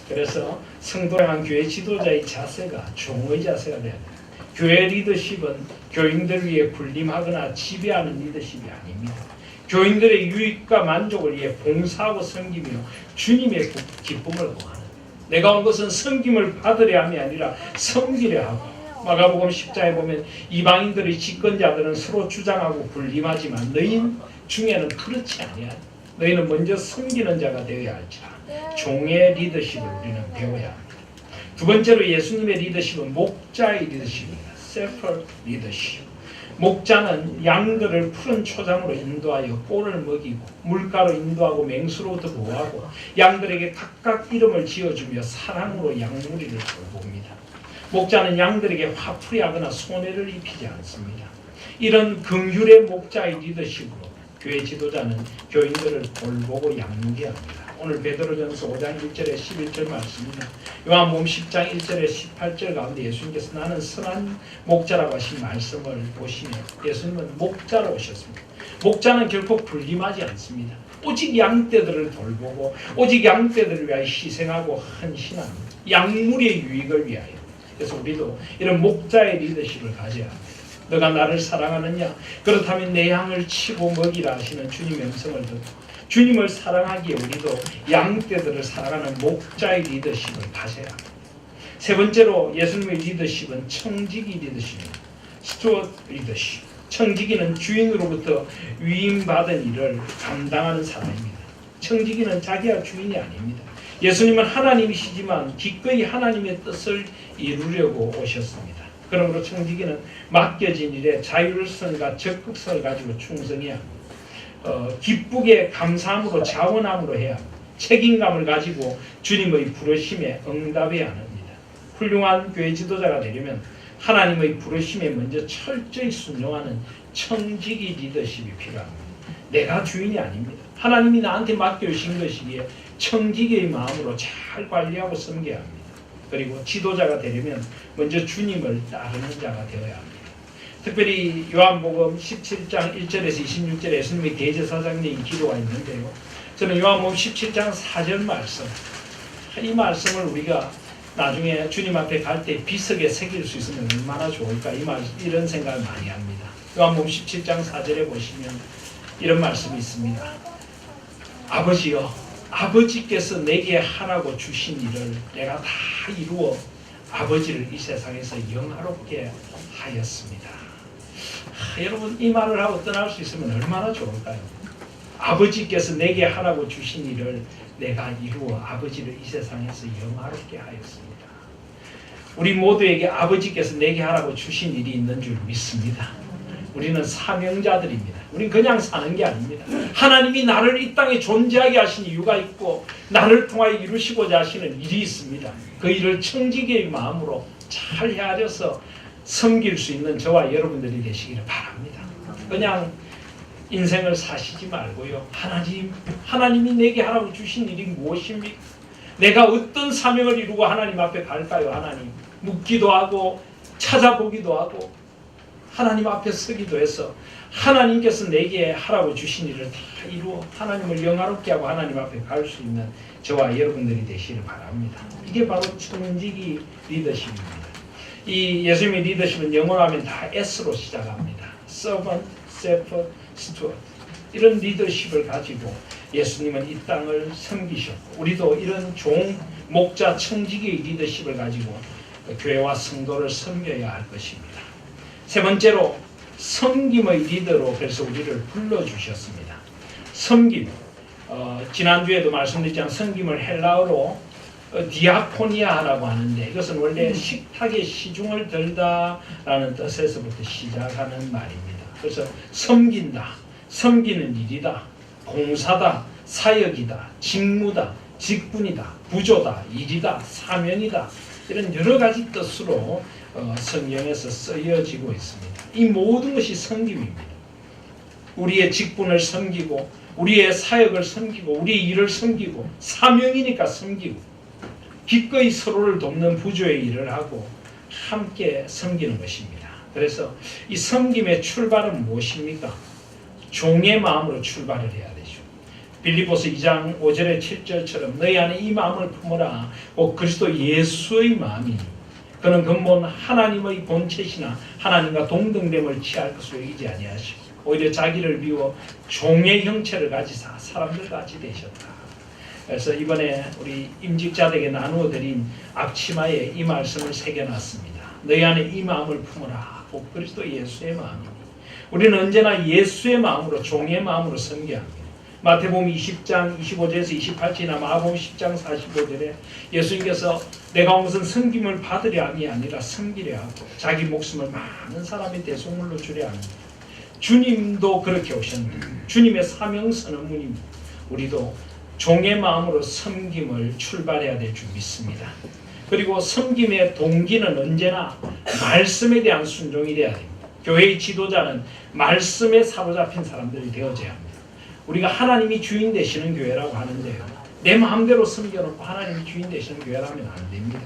그래서 성도를 향한 교회 지도자의 자세가 종의 자세가 돼야 돼요. 교회 리더십은 교인들을 위해 군림하거나 지배하는 리더십이 아닙니다. 교인들의 유익과 만족을 위해 봉사하고 섬기며 주님의 기쁨을 구하는, 내가 온 것은 섬김을 받으려 함이 아니라 섬기려 하고, 마가복음 10장에 보면 이방인들의 집권자들은 서로 주장하고 군림하지만 너희 중에는 그렇지 아니하니 너희는 먼저 섬기는 자가 되어야 할지라. 종의 리더십을 우리는 배워야 합니다. 두 번째로 예수님의 리더십은 목자의 리더십입니다. shepherd leadership. 목자는 양들을 푸른 초장으로 인도하여 꼴을 먹이고 물가로 인도하고 맹수로부터 보호하고 양들에게 각각 이름을 지어주며 사랑으로 양무리를 돌봅니다. 목자는 양들에게 화풀이하거나 손해를 입히지 않습니다. 이런 긍휼의 목자의 리더십으로 교회 지도자는 교인들을 돌보고 양육해야 합니다. 오늘 베드로전서 5장 1절에 11절 말씀입니다. 요한복음 10장 1절에 18절 가운데 예수님께서 나는 선한 목자라고 하신 말씀을 보시며 예수님은 목자로 오셨습니다. 목자는 결코 불림하지 않습니다. 오직 양떼들을 돌보고 오직 양떼들을 위하여 희생하고 헌신합니다. 양물의 유익을 위하여. 그래서 우리도 이런 목자의 리더십을 가져야 합니다. 너가 나를 사랑하느냐? 그렇다면 내 양을 치고 먹이라 하시는 주님의 음성을 듣고 주님을 사랑하기에 우리도 양떼들을 사랑하는 목자의 리더십을 가져야 합니다. 세 번째로 예수님의 리더십은 청지기 리더십입니다. 스튜어드 리더십. 청지기는 주인으로부터 위임받은 일을 감당하는 사람입니다. 청지기는 자기가 주인이 아닙니다. 예수님은 하나님이시지만 기꺼이 하나님의 뜻을 이루려고 오셨습니다. 그러므로 청지기는 맡겨진 일에 자율성과 적극성을 가지고 충성해야 합니다. 기쁘게 감사함으로 자원함으로 해야 합니다. 책임감을 가지고 주님의 부르심에 응답해야 합니다. 훌륭한 교회 지도자가 되려면 하나님의 부르심에 먼저 철저히 순종하는 청지기 리더십이 필요합니다. 내가 주인이 아닙니다. 하나님이 나한테 맡겨주신 것이기에 청지기의 마음으로 잘 관리하고 섬겨야 합니다. 그리고 지도자가 되려면 먼저 주님을 따르는 자가 되어야 합니다. 특별히 요한복음 17장 1절에서 26절에 예수님의 대제사장님 기도가 있는데요. 저는 요한복음 17장 4절 말씀, 이 말씀을 우리가 나중에 주님 앞에 갈 때 비석에 새길 수 있으면 얼마나 좋을까, 이런 생각을 많이 합니다. 요한복음 17장 4절에 보시면 이런 말씀이 있습니다. 아버지여, 아버지께서 내게 하라고 주신 일을 내가 다 이루어 아버지를 이 세상에서 영화롭게 하였습니다. 여러분, 이 말을 하고 떠날 수 있으면 얼마나 좋을까요? 아버지께서 내게 하라고 주신 일을 내가 이루어 아버지를 이 세상에서 영화롭게 하였습니다. 우리 모두에게 아버지께서 내게 하라고 주신 일이 있는 줄 믿습니다. 우리는 사명자들입니다. 우리는 그냥 사는 게 아닙니다. 하나님이 나를 이 땅에 존재하게 하신 이유가 있고 나를 통하여 이루시고자 하시는 일이 있습니다. 그 일을 청지기의 마음으로 잘 헤아려서 섬길 수 있는 저와 여러분들이 되시기를 바랍니다. 그냥 인생을 사시지 말고요. 하나님이 내게 하라고 주신 일이 무엇입니까? 내가 어떤 사명을 이루고 하나님 앞에 갈까요? 하나님 묻기도 하고 찾아보기도 하고 하나님 앞에 서기도 해서 하나님께서 내게 하라고 주신 일을 다 이루어 하나님을 영화롭게 하고 하나님 앞에 갈 수 있는 저와 여러분들이 되시기를 바랍니다. 이게 바로 청지기 리더십입니다. 이 예수님의 리더십은 영어로 하면 다 S로 시작합니다. Servant, Shepherd, Steward. 이런 리더십을 가지고 예수님은 이 땅을 섬기셨고 우리도 이런 종, 목자, 청지기의 리더십을 가지고 교회와 성도를 섬겨야 할 것입니다. 세 번째로 섬김의 리더로 그래서 우리를 불러주셨습니다. 섬김, 지난주에도 말씀드렸지만 섬김을 헬라어로 디아코니아라고 하는데 이것은 원래 식탁에 시중을 들다라는 뜻에서부터 시작하는 말입니다. 그래서 섬긴다, 섬기는 일이다, 봉사다, 사역이다, 직무다, 직분이다, 구조다, 일이다, 사명이다 이런 여러 가지 뜻으로 성경에서 쓰여지고 있습니다. 이 모든 것이 섬김입니다. 우리의 직분을 섬기고 우리의 사역을 섬기고 우리의 일을 섬기고 사명이니까 섬기고 기꺼이 서로를 돕는 부조의 일을 하고 함께 섬기는 것입니다. 그래서 이 섬김의 출발은 무엇입니까? 종의 마음으로 출발을 해야 되죠. 빌립보서 2장 5절에 7절처럼 너희 안에 이 마음을 품어라. 곧 그리스도 예수의 마음이니 그는 근본 하나님의 본체시나 하나님과 동등됨을 취할 것으로 여기지 아니하시고 오히려 자기를 비워 종의 형체를 가지사 사람들 같이 되셨다. 그래서 이번에 우리 임직자들에게 나누어 드린 앞치마에 이 말씀을 새겨놨습니다. 너희 안에 이 마음을 품어라. 곧 그리스도 예수의 마음이니 우리는 언제나 예수의 마음으로 종의 마음으로 섬겨야 합니다. 마태복음 20장 25절에서 28절이나 마가복음 10장 45절에 예수님께서 내가 온 것은 섬김을 받으려 함이 아니라 섬기려 하고 자기 목숨을 많은 사람의 대속물로 주려 합니다. 주님도 그렇게 오셨는데 주님의 사명 선언문입니다. 우리도 종의 마음으로 섬김을 출발해야 될 줄 믿습니다. 그리고 섬김의 동기는 언제나 말씀에 대한 순종이 되어야 됩니다. 교회의 지도자는 말씀에 사로잡힌 사람들이 되어져야 합니다. 우리가 하나님이 주인 되시는 교회라고 하는데요, 내 마음대로 섬겨놓고 하나님이 주인 되시는 교회라면 안 됩니다.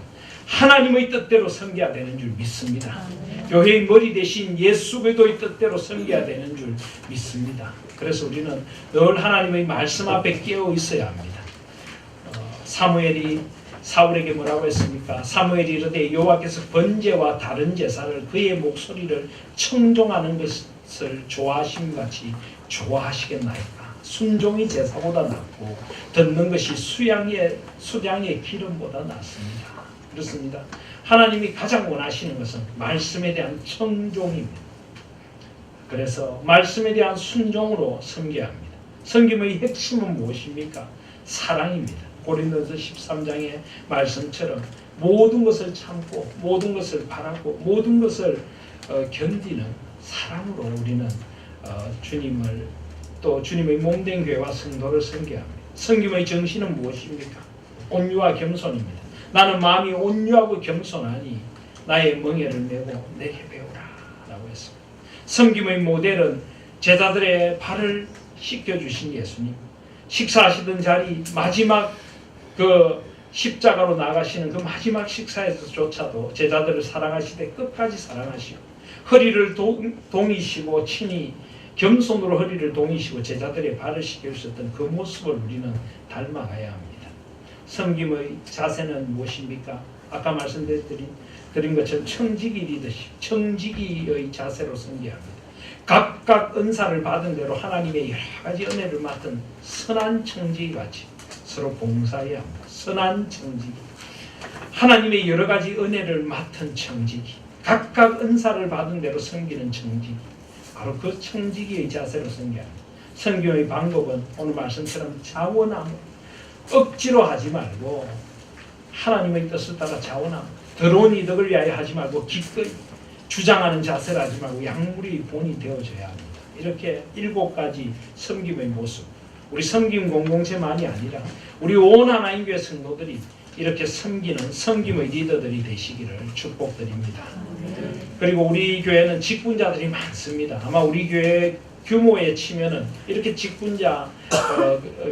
하나님의 뜻대로 섬겨야 되는 줄 믿습니다. 교회의 머리 대신 예수 그리스도의 뜻대로 섬겨야 되는 줄 믿습니다. 그래서 우리는 늘 하나님의 말씀 앞에 깨어 있어야 합니다. 사무엘이 사울에게 뭐라고 했습니까? 사무엘이 이르되 여호와께서 번제와 다른 제사를 그의 목소리를 청종하는 것을 좋아하심 같이 좋아하시겠나이까? 순종이 제사보다 낫고 듣는 것이 수량의 기름보다 낫습니다. 그렇습니다. 하나님이 가장 원하시는 것은 말씀에 대한 청종입니다. 그래서 말씀에 대한 순종으로 섬겨야 합니다. 섬김의 핵심은 무엇입니까? 사랑입니다. 고린도서 13장의 말씀처럼 모든 것을 참고 모든 것을 바라고 모든 것을 견디는 사랑으로 우리는 주님을 또 주님의 몸된 교회와 성도를 섬겨야 합니다. 섬김의 정신은 무엇입니까? 온유와 겸손입니다. 나는 마음이 온유하고 겸손하니 나의 멍에를 메고 내게 배우라 라고 했습니다. 섬김의 모델은 제자들의 발을 씻겨주신 예수님, 식사하시던 자리 마지막 그 십자가로 나가시는 그 마지막 식사에서조차도 제자들을 사랑하시되 끝까지 사랑하시고 허리를 동이시고 친히 겸손으로 허리를 동이시고 제자들의 발을 씻겨주셨던 그 모습을 우리는 닮아가야 합니다. 섬김의 자세는 무엇입니까? 아까 말씀드린 것처럼 청지기 리더십, 청지기의 자세로 섬겨야 합니다. 각각 은사를 받은 대로 하나님의 여러 가지 은혜를 맡은 선한 청지기같이 서로 봉사해야 합니다. 선한 청지기, 하나님의 여러 가지 은혜를 맡은 청지기, 각각 은사를 받은 대로 섬기는 청지기, 바로 그 청지기의 자세로 섬겨야 합니다. 섬김의 방법은 오늘 말씀처럼 자원함, 억지로 하지 말고 하나님의 뜻을 따라 자원함, 더러운 이득을 위하여 하지 말고 기꺼이 주장하는 자세를 하지 말고 약물이 본이 되어져야 합니다. 이렇게 7가지 섬김의 모습, 우리 섬김 공동체만이 아니라 우리 온 하나님 교회 성도들이 이렇게 섬기는 섬김의 리더들이 되시기를 축복드립니다. 그리고 우리 교회는 직분자들이 많습니다. 아마 우리 교회 규모에 치면은 이렇게 직분자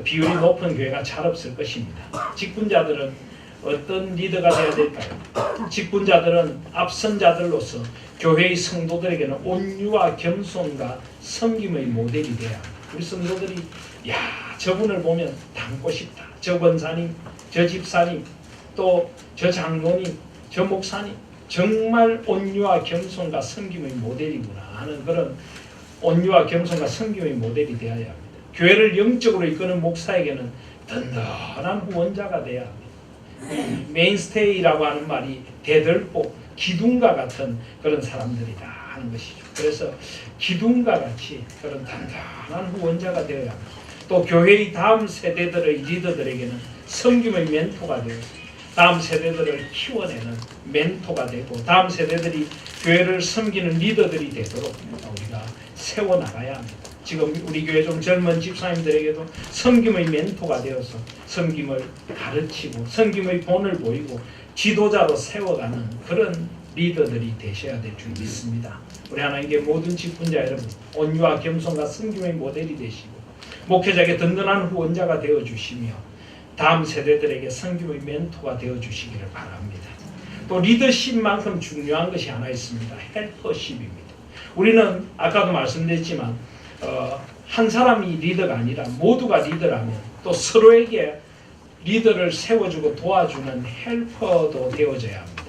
비율이 높은 교회가 잘 없을 것입니다. 직분자들은 어떤 리더가 되어야 될까요? 직분자들은 앞선자들로서 교회의 성도들에게는 온유와 겸손과 섬김의 모델이 돼야 합니다. 우리 성도들이 야, 저분을 보면 닮고 싶다. 저 권사님, 저 집사님, 또 저 장로님, 저 목사님 정말 온유와 겸손과 섬김의 모델이구나 하는 그런 온유와 겸손과 섬김의 모델이 되어야 합니다. 교회를 영적으로 이끄는 목사에게는 든든한 후원자가 되어야 합니다. 메인스테이라고 하는 말이 대들보, 기둥과 같은 그런 사람들이다 하는 것이죠. 그래서 기둥과 같이 그런 든든한 후원자가 되어야 합니다. 또 교회의 다음 세대들의 리더들에게는 섬김의 멘토가 되고 다음 세대들을 키워내는 멘토가 되고 다음 세대들이 교회를 섬기는 리더들이 되도록 우리가 세워나가야 합니다. 지금 우리 교회 좀 젊은 집사님들에게도 섬김의 멘토가 되어서 섬김을 가르치고 섬김의 본을 보이고 지도자로 세워가는 그런 리더들이 되셔야 될 줄 믿습니다. 우리 하나님께 모든 직분자 여러분 온유와 겸손과 섬김의 모델이 되시고 목회자에게 든든한 후원자가 되어주시며 다음 세대들에게 섬김의 멘토가 되어주시기를 바랍니다. 또 리더십만큼 중요한 것이 하나 있습니다. 헬퍼십입니다. 우리는 아까도 말씀드렸지만 한 사람이 리더가 아니라 모두가 리더라면 또 서로에게 리더를 세워주고 도와주는 헬퍼도 되어져야 합니다.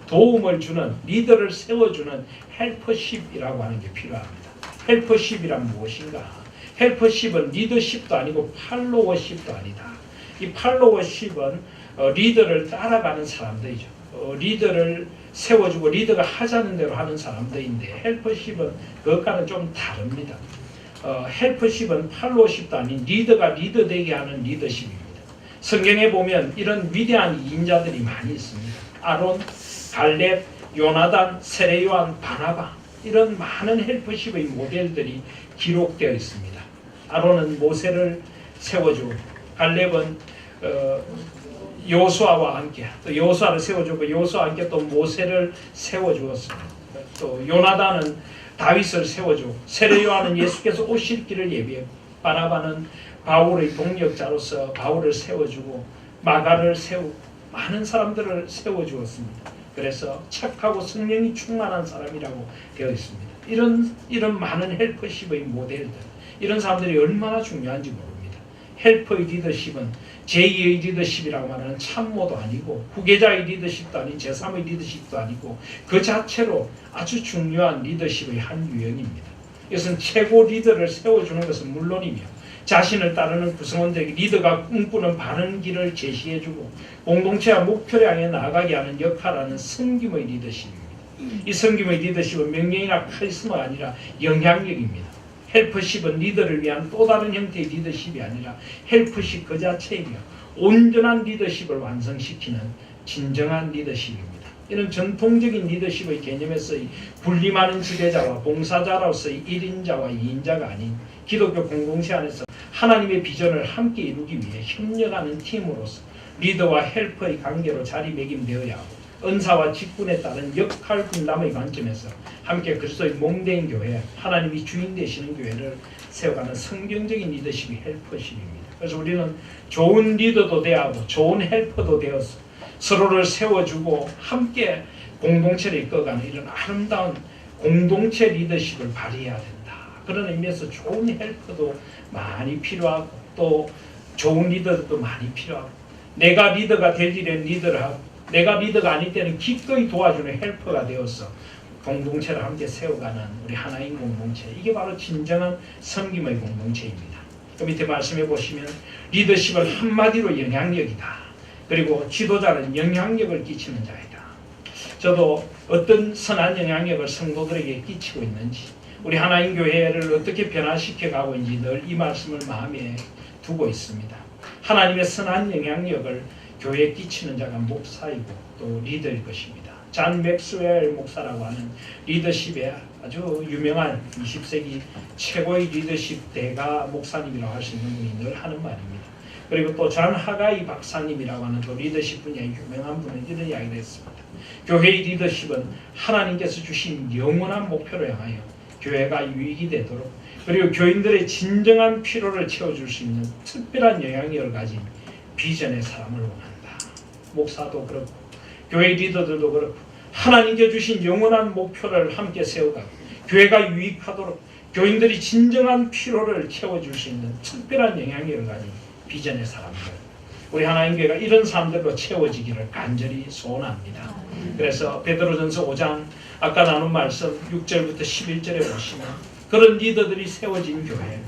도움을 주는 리더를 세워주는 헬퍼십이라고 하는 게 필요합니다. 헬퍼십이란 무엇인가? 헬퍼십은 리더십도 아니고 팔로워십도 아니다. 이 팔로워십은 리더를 따라가는 사람들이죠. 리더를 세워주고 리더가 하자는 대로 하는 사람들인데 헬퍼십은 그것과는 좀 다릅니다. 헬퍼십은 팔로워십도 아닌 리더가 리더되게 하는 리더십입니다. 성경에 보면 이런 위대한 이인자들이 많이 있습니다. 아론, 갈렙, 요나단, 세례요한, 바나바 이런 많은 헬퍼십의 모델들이 기록되어 있습니다. 아론은 모세를 세워주고 갈렙은 여호수아와 함께 또 여호수아를 세워주고 여호수아와 함께 또 모세를 세워주었습니다. 또 요나단은 다윗을 세워주고 세례 요한은 예수께서 오실 길을 예비했고 바나바는 바울의 동력자로서 바울을 세워주고 마가를 세우고 많은 사람들을 세워주었습니다. 그래서 착하고 성령이 충만한 사람이라고 되어 있습니다. 이런 많은 헬퍼십의 모델들, 이런 사람들이 얼마나 중요한지 모릅니다. 헬퍼의 리더십은 제2의 리더십이라고 말하는 참모도 아니고 후계자의 리더십도 아니고 제3의 리더십도 아니고 그 자체로 아주 중요한 리더십의 한 유형입니다. 이것은 최고 리더를 세워주는 것은 물론이며 자신을 따르는 구성원들에게 리더가 꿈꾸는 바른 길을 제시해주고 공동체와 목표를 향해 나아가게 하는 역할하는 섬김의 리더십입니다. 이 섬김의 리더십은 명령이나 카리스마가 아니라 영향력입니다. 헬퍼십은 리더를 위한 또 다른 형태의 리더십이 아니라 헬퍼십 그 자체이며 온전한 리더십을 완성시키는 진정한 리더십입니다. 이는 전통적인 리더십의 개념에서의 군림하는 지도자와 봉사자로서의 1인자와 2인자가 아닌 기독교 공동체 안에서 하나님의 비전을 함께 이루기 위해 협력하는 팀으로서 리더와 헬퍼의 관계로 자리매김되어야 하고 은사와 직분에 따른 역할 분담의 관점에서 함께 그리스도의 몸된 교회, 하나님이 주인 되시는 교회를 세워가는 성경적인 리더십이 헬퍼십입니다. 그래서 우리는 좋은 리더도 되어야 하고 좋은 헬퍼도 되어서 서로를 세워주고 함께 공동체를 이끌어가는 이런 아름다운 공동체 리더십을 발휘해야 된다. 그런 의미에서 좋은 헬퍼도 많이 필요하고 또 좋은 리더도 많이 필요하고 내가 리더가 될 일에는 리더를 하고 내가 리더가 아닐 때는 기꺼이 도와주는 헬퍼가 되어서 공동체를 함께 세워가는 우리 하나인 공동체, 이게 바로 진정한 섬김의 공동체입니다. 그 밑에 말씀해 보시면 리더십은 한마디로 영향력이다. 그리고 지도자는 영향력을 끼치는 자이다. 저도 어떤 선한 영향력을 성도들에게 끼치고 있는지 우리 하나인 교회를 어떻게 변화시켜 가고 있는지 늘 이 말씀을 마음에 두고 있습니다. 하나님의 선한 영향력을 교회에 끼치는 자가 목사이고 또 리더일 것입니다. 잔 맥스웰 목사라고 하는 리더십의 아주 유명한 20세기 최고의 리더십 대가 목사님이라고 할 수 있는 분이 늘 하는 말입니다. 그리고 또 잔 하가이 박사님이라고 하는 또 리더십 분야의 유명한 분은 이런 이야기를 했습니다. 교회의 리더십은 하나님께서 주신 영원한 목표를 향하여 교회가 유익이 되도록 그리고 교인들의 진정한 필요를 채워줄 수 있는 특별한 영향력을 가진 비전의 사람을 원한다. 목사도 그렇고 교회 리더들도 그렇고 하나님께 주신 영원한 목표를 함께 세워가고 교회가 유익하도록 교인들이 진정한 필요를 채워줄 수 있는 특별한 영향력을 가진 비전의 사람들, 우리 하나님교회가 이런 사람들로 채워지기를 간절히 소원합니다. 그래서 베드로전서 5장 아까 나눈 말씀 6절부터 11절에 보시면 그런 리더들이 세워진 교회,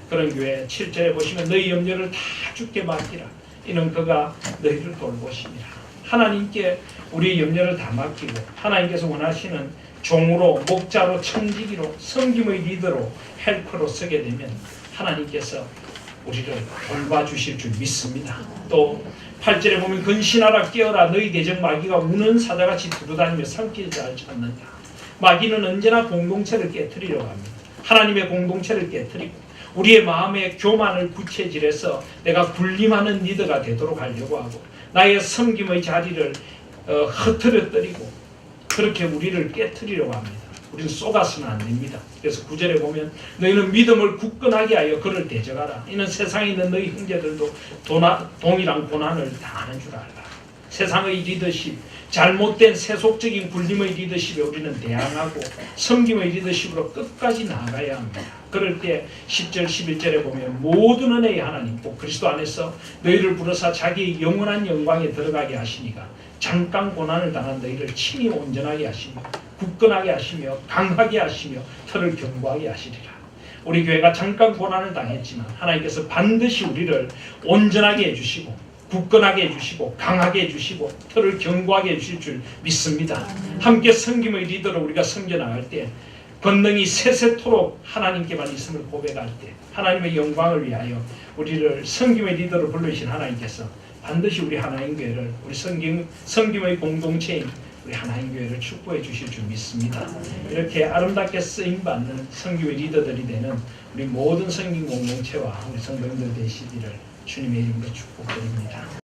그런 교회 7절에 보시면 너희 염려를 다 주께 맡기라. 이는 그가 너희를 돌보심이라. 하나님께 우리의 염려를 다 맡기고 하나님께서 원하시는 종으로 목자로 청지기로 섬김의 리더로 헬퍼로 서게 되면 하나님께서 우리를 돌봐주실 줄 믿습니다. 또 8절에 보면 근신하라 깨어라 너희 대적 마귀가 우는 사자같이 두루다니며 삼킬 자를 찾는다. 마귀는 언제나 공동체를 깨트리려고 합니다. 하나님의 공동체를 깨트리고 우리의 마음의 교만을 구체질해서 내가 군림하는 리더가 되도록 하려고 하고 나의 섬김의 자리를 흐트러뜨리고 그렇게 우리를 깨트리려고 합니다. 우리는 쏘가서는 안 됩니다. 그래서 9절에 보면 너희는 믿음을 굳건하게 하여 그를 대적하라. 이는 세상에 있는 너희 형제들도 동일한 고난을 당하는 줄 알라. 세상의 리더십, 잘못된 세속적인 군림의 리더십에 우리는 대항하고 섬김의 리더십으로 끝까지 나아가야 합니다. 그럴 때 10절 11절에 보면 모든 은혜의 하나님 곧 그리스도 안에서 너희를 부르사 자기의 영원한 영광에 들어가게 하시니가 잠깐 고난을 당한 너희를 친히 온전하게 하시며 굳건하게 하시며 강하게 하시며 털을 견고하게 하시리라. 우리 교회가 잠깐 고난을 당했지만 하나님께서 반드시 우리를 온전하게 해주시고 굳건하게 해주시고 강하게 해주시고 털을 견고하게 해주실 줄 믿습니다. 함께 섬김의 리더로 우리가 섬겨나갈 때 권능이 세세토록 하나님께만 있음을 고백할 때 하나님의 영광을 위하여 우리를 섬김의 리더로 불러주신 하나님께서 반드시 우리 하나님 교회를 우리 섬김의 공동체인 우리 하나님 교회를 축복해 주실 줄 믿습니다. 이렇게 아름답게 쓰임받는 섬김의 리더들이 되는 우리 모든 섬김 공동체와 우리 성도님들 되시기를 주님의 이름으로 축복드립니다.